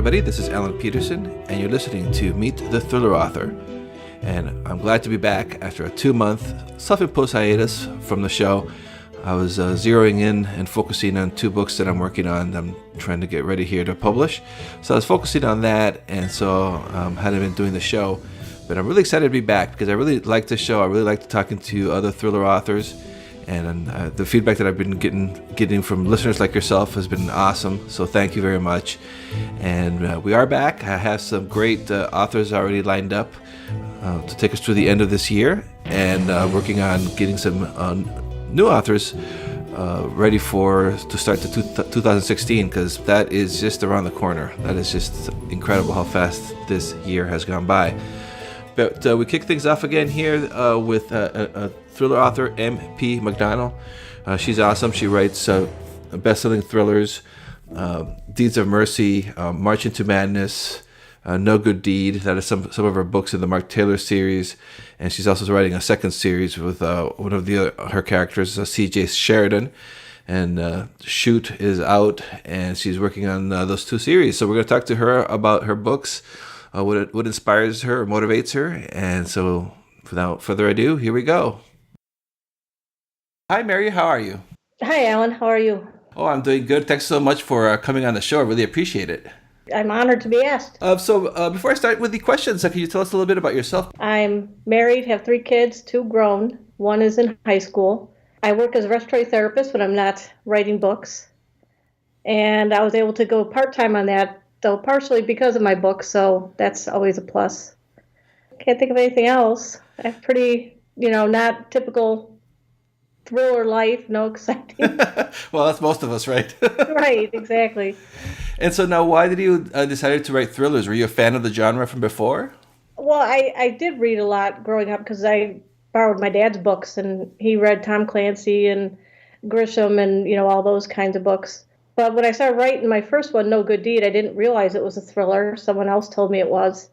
everybody. This is Alan Peterson, and you're listening to Meet the Thriller Author. And I'm glad to be back after a 2-month self-imposed hiatus from the show. I was zeroing in and focusing on 2 books that I'm working on. I'm trying to get ready here to publish. So I was focusing on that, and so hadn't been doing the show. But I'm really excited to be back because I really like the show. I really like talking to other thriller authors. And the feedback that I've been getting from listeners like yourself has been awesome. So thank you very much. And we are back. I have some great authors already lined up to take us through the end of this year, and working on getting some new authors ready to start the 2016, because that is just around the corner. That is just incredible how fast this year has gone by. But we kick things off again here with a thriller author, M.P. McDonald. She's awesome. She writes best-selling thrillers, Deeds of Mercy, March into Madness, No Good Deed. That is some of her books in the Mark Taylor series. And she's also writing a second series with one of her characters, C.J. Sheridan. And Shoot is out, and she's working on those 2 series. So we're going to talk to her about her books, what inspires her or motivates her. And so without further ado, here we go. Hi, Mary. How are you? Hi, Alan. How are you? Oh, I'm doing good. Thanks so much for coming on the show. I really appreciate it. I'm honored to be asked. So before I start with the questions, can you tell us a little bit about yourself? I'm married, have 3 kids, 2 grown. 1 is in high school. I work as a respiratory therapist when I'm not writing books. And I was able to go part-time on that, though partially because of my book, so that's always a plus. Can't think of anything else. I have pretty, not typical thriller life, no exciting. Well, that's most of us, right? Right, exactly. And so now, why did you decide to write thrillers? Were you a fan of the genre from before? Well, I did read a lot growing up because I borrowed my dad's books, and he read Tom Clancy and Grisham and, all those kinds of books. But when I started writing my first one, No Good Deed, I didn't realize it was a thriller. Someone else told me it was.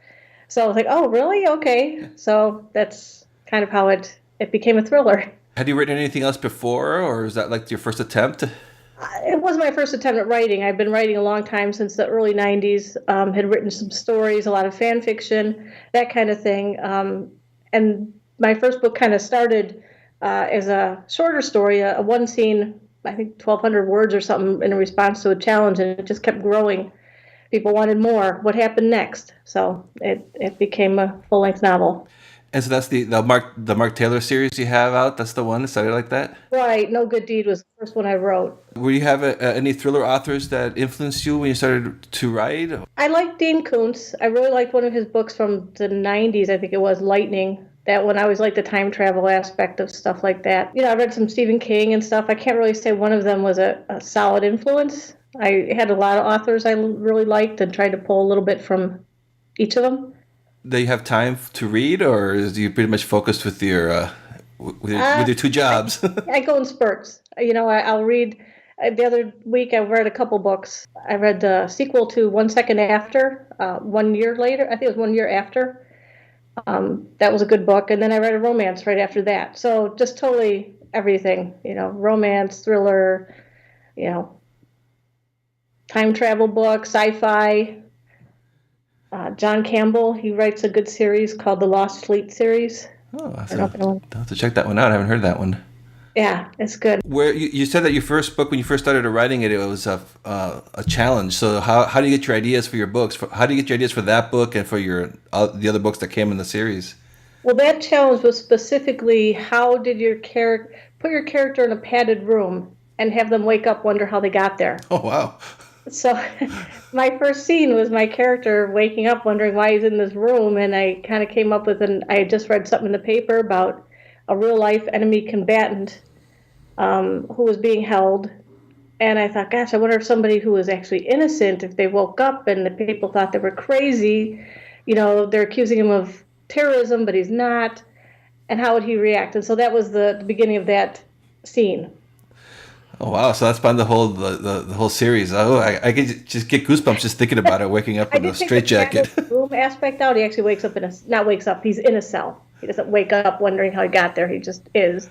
So I was like, oh, really? Okay. So that's kind of how it became a thriller. Had you written anything else before, or is that like your first attempt? It was my first attempt at writing. I've been writing a long time, since the early 90s, had written some stories, a lot of fan fiction, that kind of thing. And my first book kind of started as a shorter story, a one scene, I think 1,200 words or something, in response to a challenge, and it just kept growing. People wanted more. What happened next? So it became a full-length novel. And so that's the Mark Taylor series you have out? That's the one that started like that? Right. No Good Deed was the first one I wrote. Were you have any thriller authors that influenced you when you started to write? I like Dean Koontz. I really liked one of his books from the 90s, I think it was, Lightning. That one, I always liked the time travel aspect of stuff like that. I read some Stephen King and stuff. I can't really say one of them was a solid influence. I had a lot of authors I really liked and tried to pull a little bit from each of them. Do you have time to read, or are you pretty much focused with your with your 2 jobs? I go in spurts. I'll read. The other week, I read a couple books. I read the sequel to 1 Second After, 1 year later. I think it was 1 year after. That was a good book. And then I read a romance right after that. So just totally everything, romance, thriller, time travel book, sci-fi. John Campbell, he writes a good series called the Lost Fleet series. Oh, I'll have to check that one out. I haven't heard that one. Yeah, it's good. Where you said that your first book, when you first started writing it, it was a challenge. So how do you get your ideas for your books? How do you get your ideas for that book and for the other books that came in the series? Well, that challenge was specifically, how did your put your character in a padded room and have them wake up, wonder how they got there. Oh, wow. So my first scene was my character waking up, wondering why he's in this room. And I kind of came up with I had just read something in the paper about a real-life enemy combatant who was being held. And I thought, gosh, I wonder if somebody who was actually innocent, if they woke up and the people thought they were crazy, they're accusing him of terrorism, but he's not, and how would he react? And so that was the beginning of that scene. Oh, wow. So that's been the whole series. Oh, I could just get goosebumps just thinking about it, waking up in a straitjacket. The room aspect out, he actually wakes up he's in a cell. He doesn't wake up wondering how he got there. He just is.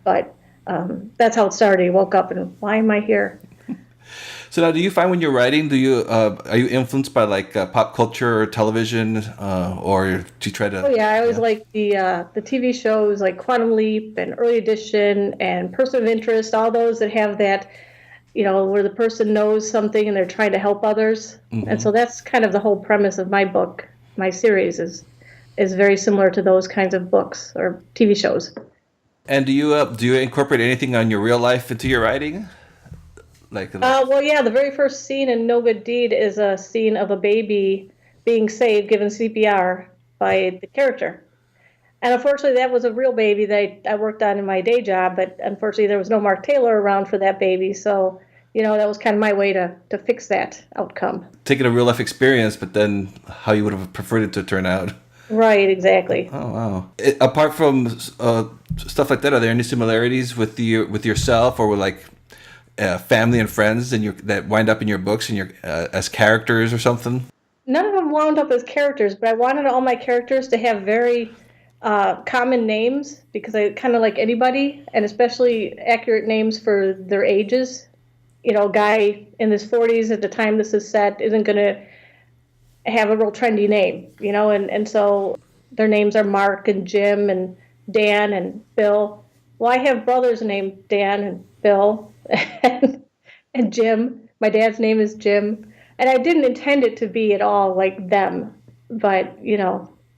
But that's how it started. He woke up and, why am I here? So now, do you find when you're writing, do you are you influenced by like pop culture or television, or do you try Oh to? yeah, I always Yeah. like the TV shows like Quantum Leap and Early Edition and Person of Interest, all those that have that, where the person knows something and they're trying to help others. And Hmm. so that's kind of the whole premise of my book, my series is very similar to those kinds of books or TV shows. And do you incorporate anything on your real life into your writing? Like, Well, yeah, the very first scene in No Good Deed is a scene of a baby being saved, given CPR by the character. And unfortunately, that was a real baby that I worked on in my day job, but unfortunately, there was no Mark Taylor around for that baby. So, that was kind of my way to fix that outcome. taking a real life experience, but then how you would have preferred it to turn out. Right, exactly. Oh wow! Apart from stuff like that, are there any similarities with with yourself or with like family and friends and that wind up in your books and your as characters or something? None of them wound up as characters, but I wanted all my characters to have very common names because I kind of like anybody, and especially accurate names for their ages. A guy in his 40s at the time this is set isn't going to have a real trendy name, and so their names are Mark and Jim and Dan and Bill. Well, I have brothers named Dan and Bill and Jim. My dad's name is Jim, and I didn't intend it to be at all like them, but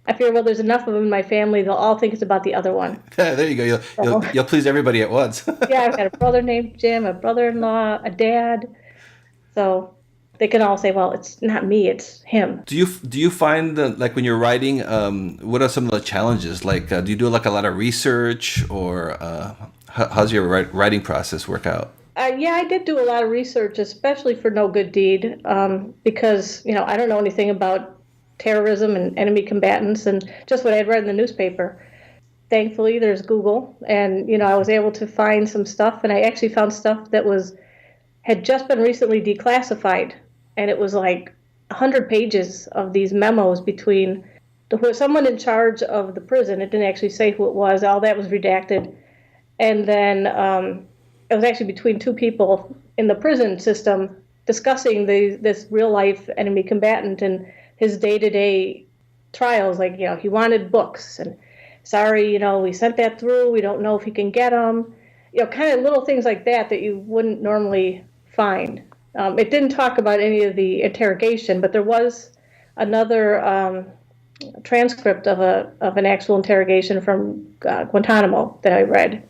I figure, well, there's enough of them in my family; they'll all think it's about the other one. Yeah, there you go. So, You'll please everybody at once. yeah, I've got a brother named Jim, a brother-in-law, a dad, so they can all say, well, it's not me, it's him. Do you find that like when you're writing, what are some of the challenges? Like, do you do like a lot of research, or how's your writing process work out? Yeah, I did do a lot of research, especially for No Good Deed, because I don't know anything about terrorism and enemy combatants, and just what I'd read in the newspaper. Thankfully, there's Google, and I was able to find some stuff, and I actually found stuff that had just been recently declassified, and it was like 100 pages of these memos between someone in charge of the prison. It didn't actually say who it was. All that was redacted, and then it was actually between two people in the prison system discussing this real life enemy combatant and his day-to-day trials. Like, he wanted books, and sorry, we sent that through. We don't know if he can get them. Kind of little things like that you wouldn't normally find. It didn't talk about any of the interrogation, but there was another transcript of an actual interrogation from Guantanamo that I read,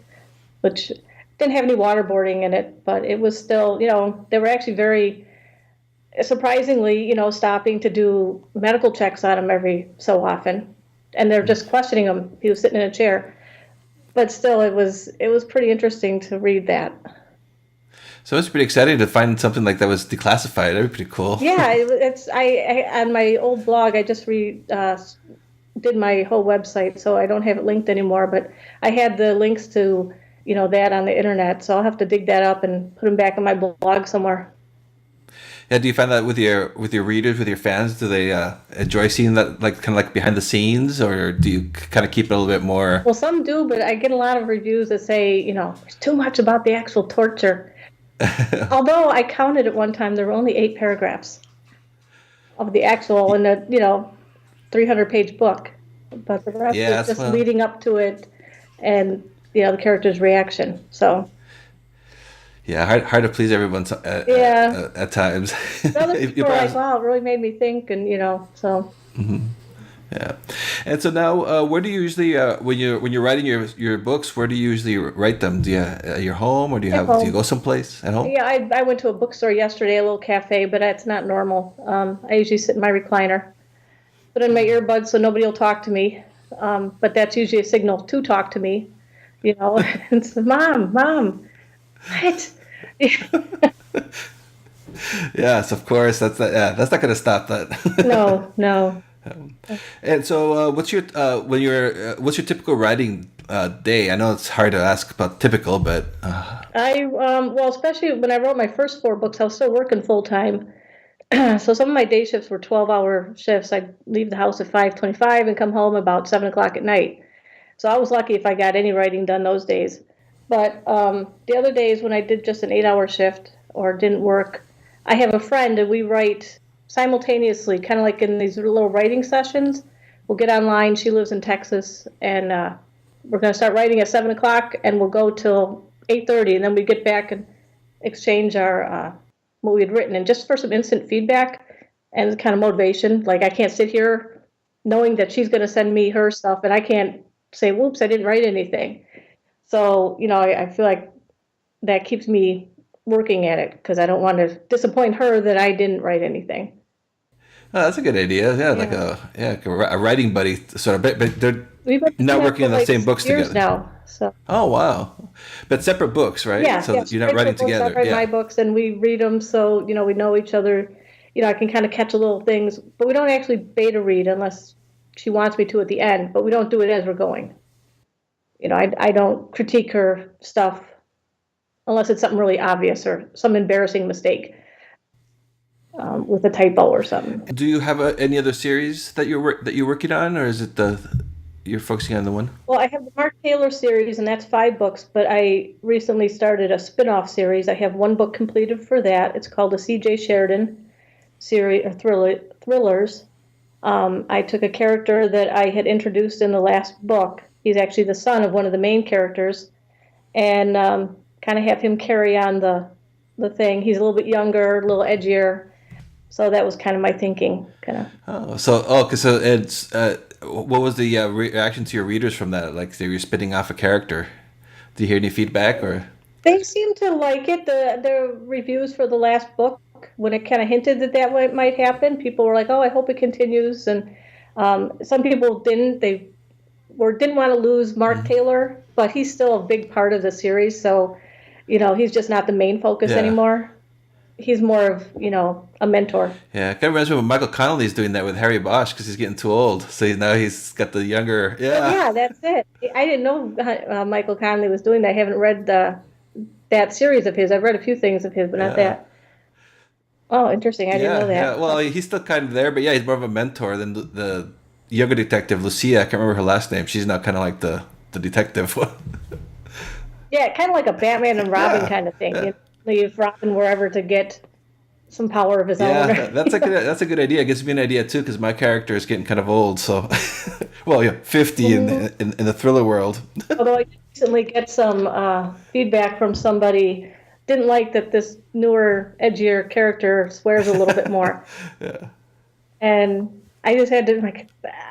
which didn't have any waterboarding in it, but it was still, they were actually very surprisingly, stopping to do medical checks on him every so often, and they're just questioning him. He was sitting in a chair, but still, it was pretty interesting to read that. So it's pretty exciting to find something like that was declassified. That'd be pretty cool. Yeah, it's I on my old blog, I just did my whole website, so I don't have it linked anymore. But I had the links to that on the internet, so I'll have to dig that up and put them back on my blog somewhere. Yeah, do you find that with your readers, with your fans, do they enjoy seeing that, like kind of like behind the scenes, or do you kind of keep it a little bit more? Well, some do, but I get a lot of reviews that say, there's too much about the actual torture. Although I counted at one time, there were only 8 paragraphs of the actual in a 300-page book, but the rest Yeah, was just leading up to it, and the character's reaction. So. Yeah, hard to please everyone at times. Other people are like, wow, it really made me think, and so. Mm-hmm. Yeah, and so now, where do you usually when you're writing your books? Where do you usually write them? Do you at your home, or do you go someplace at home? Yeah, I went to a bookstore yesterday, a little cafe, but that's not normal. I usually sit in my recliner, put in my earbuds so nobody will talk to me. But that's usually a signal to talk to me. It's mom, what? Yes, of course. That's that's not going to stop that. No. And so, what's your typical writing day? I know it's hard to ask about typical, but well, especially when I wrote my first 4 books, I was still working full time. So some of my day shifts were 12-hour shifts. I'd leave the house at 5:25 and come home about 7 o'clock at night. So I was lucky if I got any writing done those days. But the other days when I did just an 8-hour shift or didn't work, I have a friend and we write simultaneously, kind of like in these little writing sessions. We'll get online. She lives in Texas, and we're going to start writing at 7 o'clock, and we'll go till 8:30, and then we get back and exchange our what we had written, and just for some instant feedback and kind of motivation. Like I can't sit here knowing that she's going to send me her stuff, and I can't say, "Whoops, I didn't write anything." So I feel like that keeps me working at it because I don't want to disappoint her that I didn't write anything. Oh, that's a good idea. Yeah, like a writing buddy sort of. But they're not working on the same books years together now. So Oh wow! But separate books, right? yeah, So yeah. you're not writing Books, I together. write Yeah. my books and we read them, so we know each other. I can kind of catch a little things, but we don't actually beta read unless she wants me to at the end. But we don't do it as we're going. I don't critique her stuff unless it's something really obvious or some embarrassing mistake with a typo or something. Do you have any other series that you're working on, or is it you're focusing on the one? Well, I have the Mark Taylor series, and that's 5 books, but I recently started a spin-off series. I have one book completed for that. It's called the C.J. Sheridan series, or thrillers. I took a character that I had introduced in the last book. He's actually the son of one of the main characters, and kind of have him carry on the thing. He's a little bit younger, a little edgier. So that was kind of my thinking, kind of. So it's what was the reaction to your readers from that? Like they were spitting off a character. Do you hear any feedback or? They seem to like it. The reviews for the last book, when it kind of hinted that might happen, people were like, "Oh, I hope it continues." And some people didn't. They didn't want to lose Mark Taylor, but he's still a big part of the series. So, he's just not the main focus anymore. He's more of, a mentor. Yeah, I kind of reminds me of Michael Connelly's doing that with Harry Bosch because he's getting too old. So now he's got the younger. Yeah. Yeah, that's it. I didn't know Michael Connelly was doing that. I haven't read that series of his. I've read a few things of his, but not that. Oh, interesting. I didn't know that. Yeah, well, he's still kind of there, but yeah, he's more of a mentor than the younger detective, Lucia. I can't remember her last name. She's now kind of like the detective one. Yeah, kind of like a Batman and Robin kind of thing. Yeah. Leave Robin wherever to get some power of his own. Yeah, that's a good idea. It gives me an idea too because my character is getting kind of old. So, well, 50 in the thriller world. Although I recently get some feedback from somebody didn't like that this newer, edgier character swears a little bit more. Yeah. And I just had to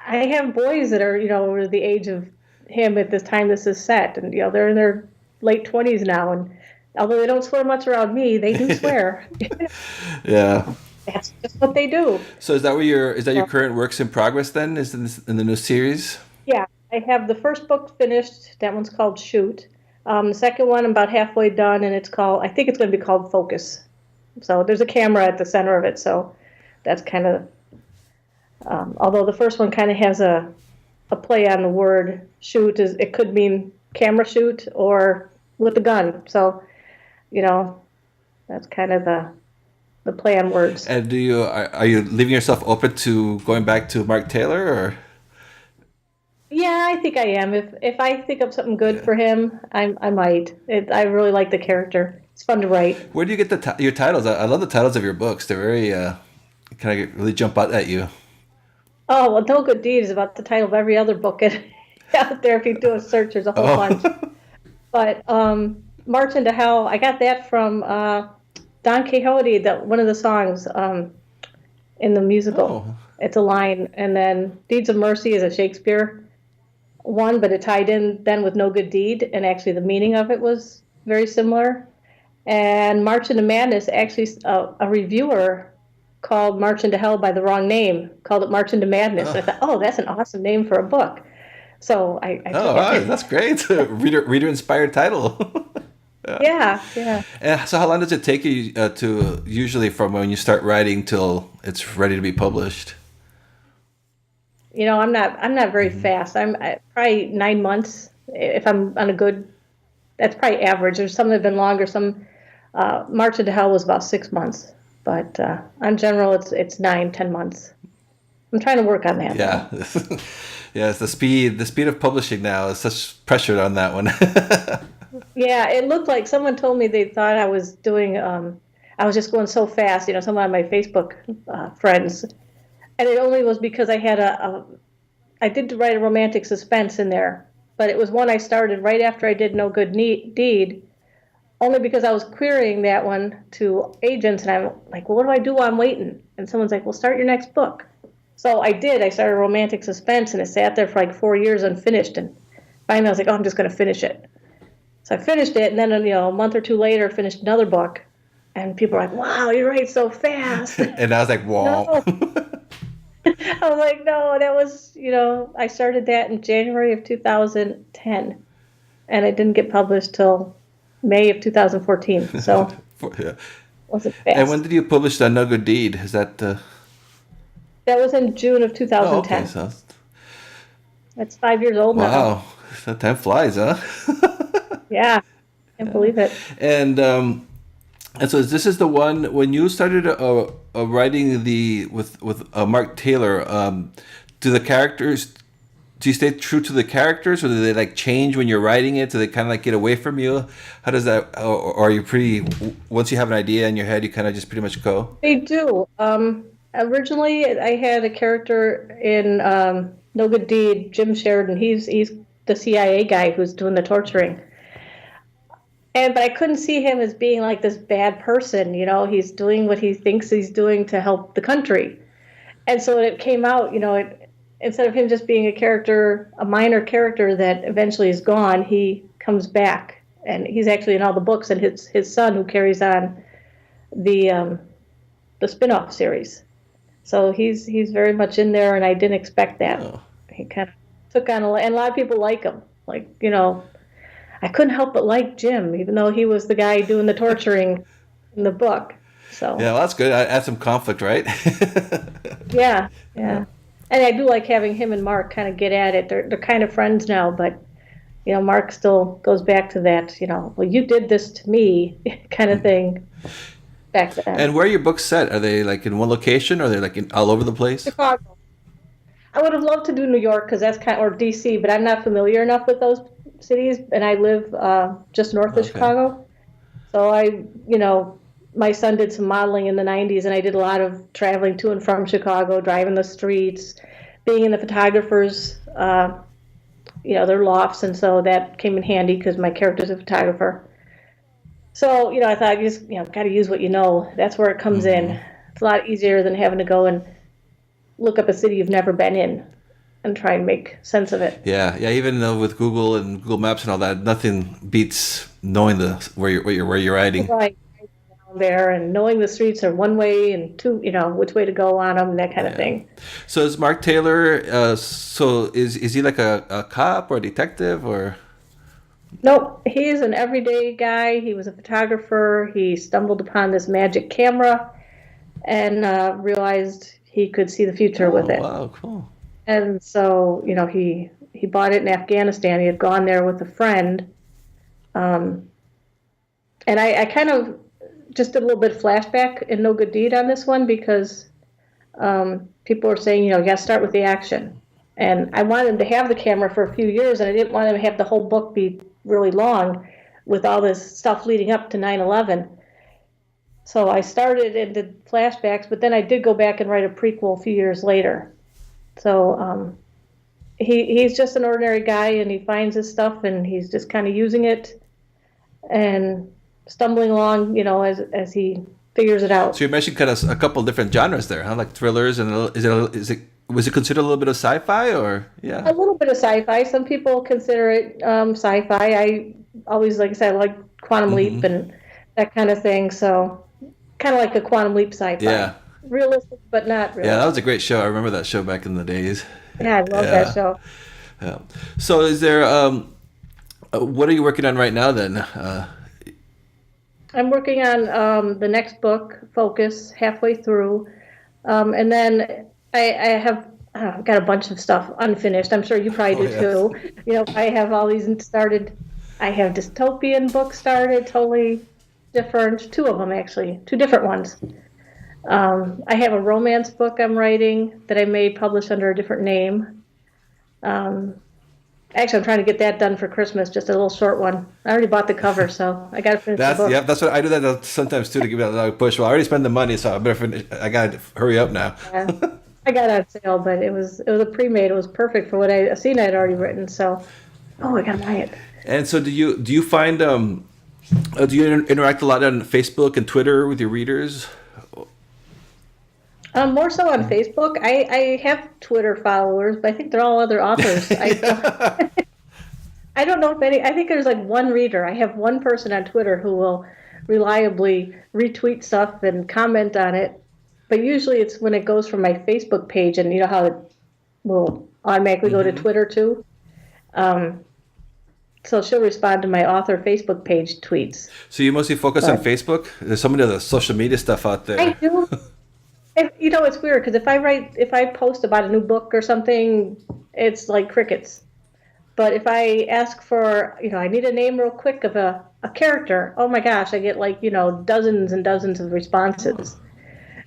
I have boys that are over the age of him at this time this is set, and they're in their late 20s now, and although they don't swear much around me, they do swear. Yeah. That's just what they do. So is that your current works in progress then? Is in the new series? Yeah, I have the first book finished. That one's called Shoot. The second one I'm about halfway done, and I think it's going to be called Focus. So there's a camera at the center of it, so that's kind of, although the first one kind of has a play on the word shoot, it could mean camera shoot or with a gun. So, that's kind of the play on words. And are you leaving yourself open to going back to Mark Taylor or? Yeah, I think I am. If I think of something good for him, I might. I really like the character. It's fun to write. Where do you get your titles? I love the titles of your books. They're very kind of really jump out at you. Oh, well, No Good Deed is about the title of every other book out there. If you do a search, there's a whole bunch. But March into Hell, I got that from Don Quixote, one of the songs in the musical. Oh. It's a line. And then Deeds of Mercy is a Shakespeare one, but it tied in then with No Good Deed, and actually the meaning of it was very similar. And March into Madness, actually a reviewer called March into Hell by the wrong name, called it March into Madness. I thought, that's an awesome name for a book. So I took it. That's great. Reader inspired title. Yeah. So how long does it take you to usually from when you start writing till it's ready to be published? I'm not very fast. I'm probably 9 months if I'm on a good. That's probably average. There's some that have been longer. Some March into Hell was about 6 months, but on general it's 9-10 months. I'm trying to work on that. Yeah. Yes, the speed of publishing now is such pressure on that one. Yeah, it looked like someone told me they thought I was doing. I was just going so fast. Some of my Facebook friends, and it only was because I had I did write a romantic suspense in there, but it was one I started right after I did No Good Deed, only because I was querying that one to agents, and I'm like, well, what do I do while I'm waiting? And someone's like, well, start your next book. So I did. I started a romantic suspense, and it sat there for like 4 years unfinished, and finally I was like, oh, I'm just going to finish it. So I finished it, and then a month or two later, finished another book, and people are like, wow, you write so fast. And I was like, wow. No. I was like, no, that was, I started that in January of 2010, and it didn't get published till May of 2014. So Yeah. wasn't fast. And when did you publish that No Good Deed? Is that? That was in June of 2010. Okay, so That's 5 years old now. wow, that time flies, huh? Yeah, can't believe it. And so this is the one when you started writing with Mark Taylor. Do the characters? Do you stay true to the characters, or do they like change when you're writing it? Do they kind of like get away from you? How does that? Or are you pretty? Once you have an idea in your head, you kind of just pretty much go. They do. Originally, I had a character in No Good Deed, Jim Sheridan. He's the CIA guy who's doing the torturing. But I couldn't see him as being like this bad person. He's doing what he thinks he's doing to help the country. And so it came out, instead of him just being a minor character that eventually is gone, he comes back. And he's actually in all the books, and his son who carries on the spin-off series. So he's very much in there, and I didn't expect that. Oh. He kind of took on and a lot of people like him. Like, I couldn't help but like Jim, even though he was the guy doing the torturing in the book. So yeah, well, that's good. Add some conflict, right? Yeah. And I do like having him and Mark kind of get at it. They're kind of friends now, but Mark still goes back to that. Well, you did this to me, kind of thing. Back then. And where are your books set? Are they like in one location, or are they like all over the place? Chicago. I would have loved to do New York or DC, but I'm not familiar enough with those cities, and I live just north of Chicago. So my son did some modeling in the 90s, and I did a lot of traveling to and from Chicago, driving the streets, being in the photographers, their lofts, and so that came in handy because my character's a photographer. So, I thought you just, got to use what you know. That's where it comes in. It's a lot easier than having to go and look up a city you've never been in and try and make sense of it. Yeah. Even though with Google and Google Maps and all that, nothing beats knowing where you're riding. Right. Down there and knowing the streets are one way and two, which way to go on them, that kind of thing. So is Mark Taylor, is he like a cop or a detective or? Nope, he's an everyday guy. He was a photographer. He stumbled upon this magic camera and realized he could see the future with it. Wow, cool. And so, he bought it in Afghanistan. He had gone there with a friend. And I kind of just did a little bit of flashback in No Good Deed on this one because people were saying, you got to start with the action. And I wanted him to have the camera for a few years, and I didn't want him to have the whole book be really long with all this stuff leading up to 9/11. So I started and did flashbacks, but then I did go back and write a prequel a few years later. So he's just an ordinary guy, and he finds his stuff, and he's just kind of using it and stumbling along, as he figures it out. So you mentioned kind of a couple different genres there, huh? Like thrillers, and was it considered a little bit of sci-fi, or a little bit of sci-fi? Some people consider it sci-fi. I always, like I said, I like Quantum Leap and that kind of thing. So kind of like a Quantum Leap sci-fi. Yeah. Realistic, but not realistic. Yeah, that was a great show. I remember that show back in the days. Yeah, I love that show. Yeah. So is there, what are you working on right now then? I'm working on the next book, Focus, halfway through. And then I have got a bunch of stuff unfinished. I'm sure you probably do too. I have all these started. I have dystopian books started, totally different. Two of them, actually. Two different ones. I have a romance book I'm writing that I may publish under a different name. And Actually, I'm trying to get that done for Christmas, just a little short one. I already bought the cover, so I got to finish the book. That's what I do that sometimes too to give it a push. Well, I already spent the money, so I better finish. I gotta hurry up now. Yeah. I got it on sale, but it was a pre-made. It was perfect for what a scene I'd already written. So, I gotta buy it. And so, do you find do you interact a lot on Facebook and Twitter with your readers? More so on Facebook. I have Twitter followers, but I think they're all other authors. I don't know if any. I think there's like one reader. I have one person on Twitter who will reliably retweet stuff and comment on it. But usually it's when it goes from my Facebook page, and you know how it will automatically go to Twitter too. So she'll respond to my author Facebook page tweets. So you mostly focus on Facebook? There's so many other social media stuff out there. I do. It's weird because if I post about a new book or something, it's like crickets. But if I ask for, I need a name real quick of a character, oh my gosh, I get like, dozens and dozens of responses.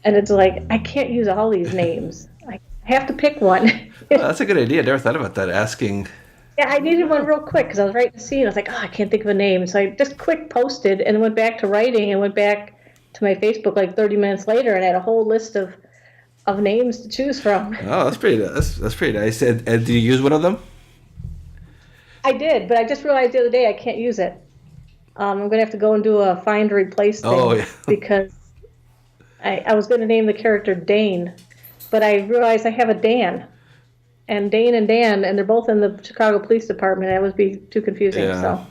And it's like, I can't use all these names. I have to pick one. Oh, that's a good idea. I never thought about that, asking. Yeah, I needed one real quick because I was writing the scene. I was like, I can't think of a name. So I just quick posted and went back to writing and went back to my Facebook like 30 minutes later and had a whole list of names to choose from. Oh, that's pretty nice. And do you use one of them? I did, but I just realized the other day I can't use it. I'm going to have to go and do a find or replace thing because I was going to name the character Dane, but I realized I have a Dan. And Dane and Dan, and they're both in the Chicago Police Department. That would be too confusing. Yeah. So,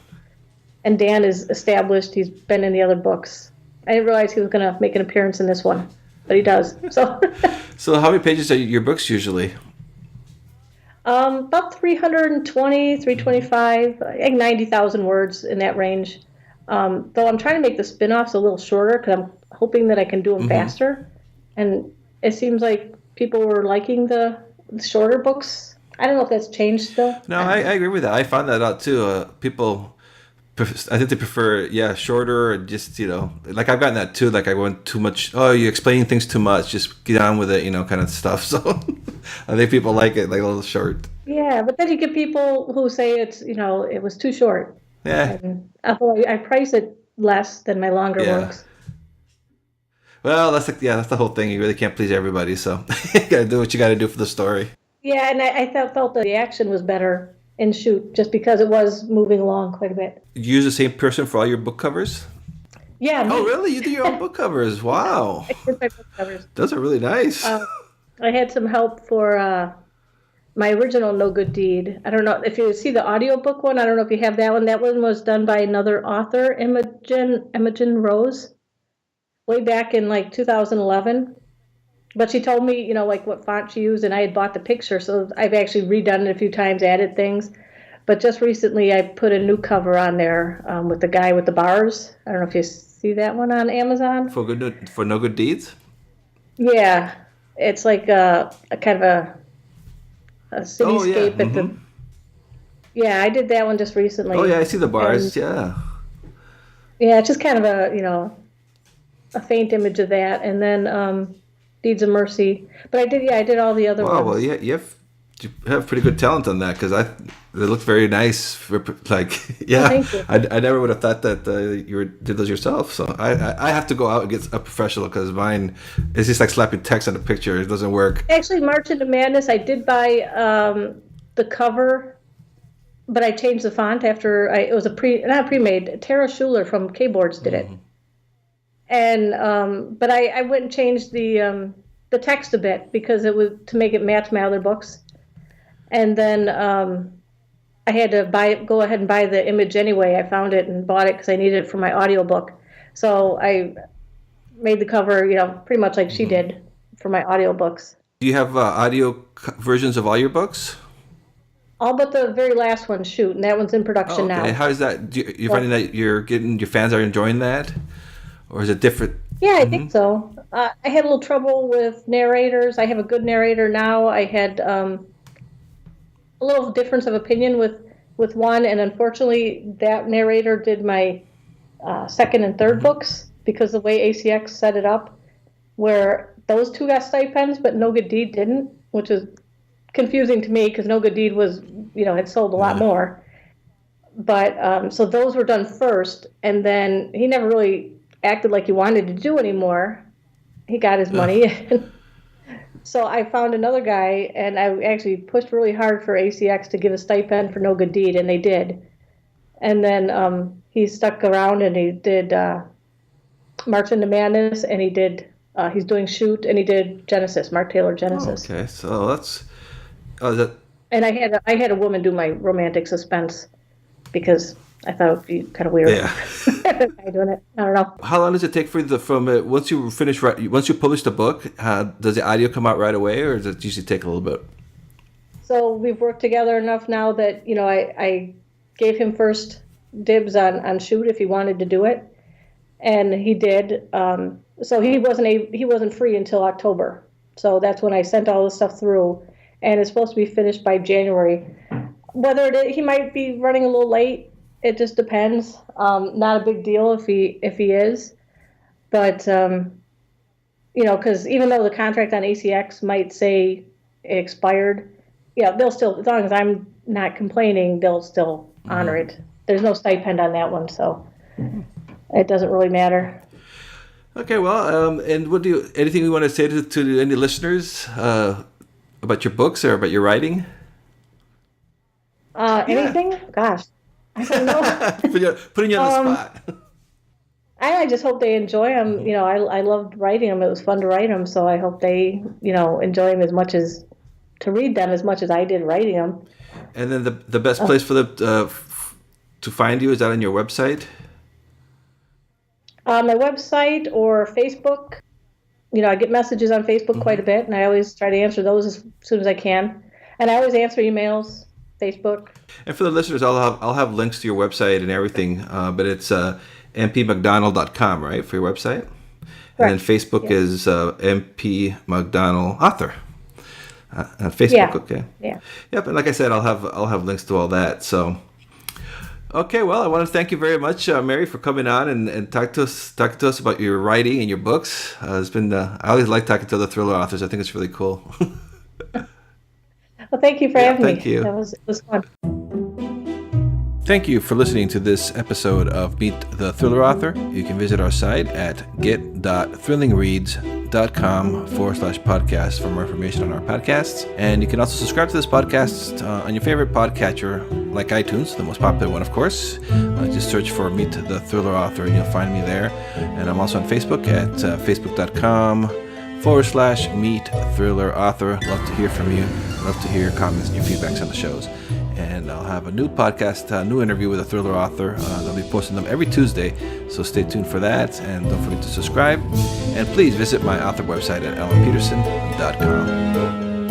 and Dan is established. He's been in the other books. I didn't realize he was going to make an appearance in this one, but he does. So, so how many pages are your books usually? About 320, 325, I think 90,000 words in that range. Though I'm trying to make the spin-offs a little shorter because I'm hoping that I can do them faster. And it seems like people were liking the shorter books. I don't know if that's changed still. No, I agree with that. I found that out too. People, I think they prefer, shorter, or just, like I've gotten that too. Like I went too much, you're explaining things too much, just get on with it, kind of stuff. So I think people like it, like a little short. Yeah, but then you get people who say it's, it was too short. Yeah. And although I price it less than my longer works. Well, that's the whole thing. You really can't please everybody, so you got to do what you got to do for the story. Yeah, and I felt that the action was better in Shoot just because it was moving along quite a bit. You use the same person for all your book covers? Yeah. Oh, really? You do your own book covers? Wow. I did my book covers. Those are really nice. I had some help for my original No Good Deed. I don't know if you see the audiobook one. I don't know if you have that one. That one was done by another author, Imogen Rose, way back in like 2011. But she told me, like what font she used, and I had bought the picture, so I've actually redone it a few times, added things. But just recently, I put a new cover on there with the guy with the bars. I don't know if you see that one on Amazon. For No Good Deeds? Yeah, it's like a kind of a cityscape at the. Yeah, I did that one just recently. Oh yeah, I see the bars. Yeah, it's just kind of a faint image of that, and then Deeds of Mercy. But I did all the other ones. Well, yeah, you have pretty good talent on that because they look very nice. Thank you. I never would have thought that you did those yourself. So I have to go out and get a professional because mine is just like slapping text on a picture. It doesn't work. Actually, March into Madness, I did buy the cover, but I changed the font after it was not pre-made. Tara Schuler from K-Boards did it. And but I went and changed the text a bit because it was to make it match my other books. And then I had to go ahead and buy the image anyway. I found it and bought it because I needed it for my audiobook. So I made the cover, pretty much like she did for my audiobooks. Do you have audio versions of all your books? All but the very last one, Shoot, and that one's in production now. How is that? You're finding that your fans are enjoying that? Or is it different? Yeah, I think so. I had a little trouble with narrators. I have a good narrator now. I had a little difference of opinion with one, and unfortunately, that narrator did my second and third books because the way ACX set it up, where those two got stipends, but No Good Deed didn't, which is confusing to me because No Good Deed was, had sold a lot more. But so those were done first, and then he never really acted like he wanted to do anymore. He got his money. So I found another guy, and I actually pushed really hard for ACX to give a stipend for No Good Deed, and they did. And then he stuck around, and he did March into Madness, and he did. He's doing Shoot, and he did Genesis, Mark Taylor Genesis. Oh, okay, so that's. Oh, that. And I had a woman do my romantic suspense because I thought it would be kind of weird. Yeah. Doing it. I don't know. How long does it take for you once you finish once you publish the book? Does the audio come out right away, or does it usually take a little bit? So we've worked together enough now that I gave him first dibs on Shoot if he wanted to do it, and he did. So he wasn't free until October. So that's when I sent all the stuff through, and it's supposed to be finished by January. Whether he might be running a little late, it just depends. Not a big deal if he is, but because even though the contract on ACX might say it expired, they'll still, as long as I'm not complaining, they'll still honor it. There's no stipend on that one, so it doesn't really matter. Okay, well, and anything you want to say to any listeners about your books or about your writing? Anything? Gosh, I don't know. Putting you on the spot. I just hope they enjoy them. I loved writing them. It was fun to write them, so I hope they, enjoy them to read them as much as I did writing them. And then the best place for them to find you, is that on your website? My website or Facebook. I get messages on Facebook quite a bit, and I always try to answer those as soon as I can. And I always answer emails, Facebook. And for the listeners, I'll have links to your website and everything, but it's mpmcdonald.com, right, for your website? Correct. And then Facebook is MP McDonald Author. On Facebook, okay. Yeah. Yep, and like I said, I'll have links to all that. So, okay, well, I want to thank you very much, Mary, for coming on and talk to us about your writing and your books. It's been I always like talking to other thriller authors. I think it's really cool. Well, thank you for having me. Thank you. It was fun. Thank you for listening to this episode of Meet the Thriller Author. You can visit our site at get.thrillingreads.com/podcast for more information on our podcasts. And you can also subscribe to this podcast on your favorite podcatcher, like iTunes, the most popular one, of course. Just search for Meet the Thriller Author and you'll find me there. And I'm also on Facebook at facebook.com/Meet Thriller Author. Love to hear from you. Love to hear your comments and your feedbacks on the shows. And I'll have a new podcast, new interview with a thriller author. I'll be posting them every Tuesday, so stay tuned for that. And don't forget to subscribe. And please visit my author website at alanpeterson.com.